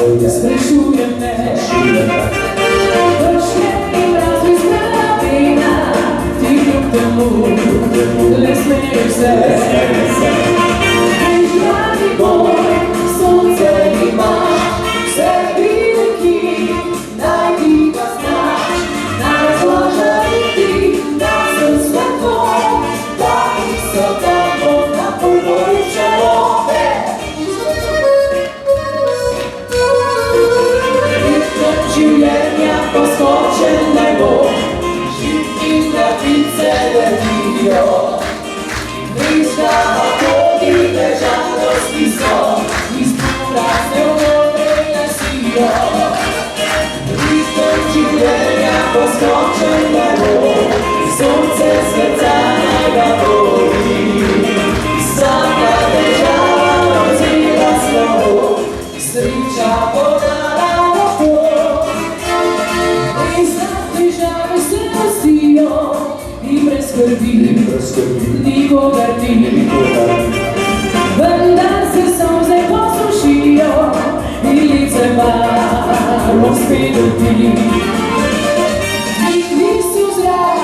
Streszuje mnie Rośnie raz wyspana wina Ty krok temu Lesny ser Żadny boj Słońce i masz Serwinki Daj was znać Na złoże i ty Na sen światło Daj istota Na pokoju przełomę Juliania poskočeného, živky na pice video. Hryzda a podíne žádosti so, i spúrazňou obrejne sího. Hryzda Juliania poskočeného, slnce srdca nega bolí. Sáka bežala rozíla slovo, striča podala Nikogar ti Vendar se solze posušijo I lice malo spidoti Nikdy su zrak,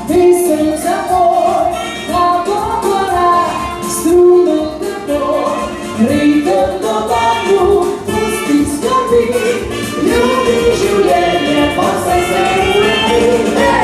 pesem za tvoj A pokora strunom teboj Ritem do tangu, pusti skrbi Ljubi življenje, postaj se uletine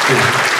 Thank you.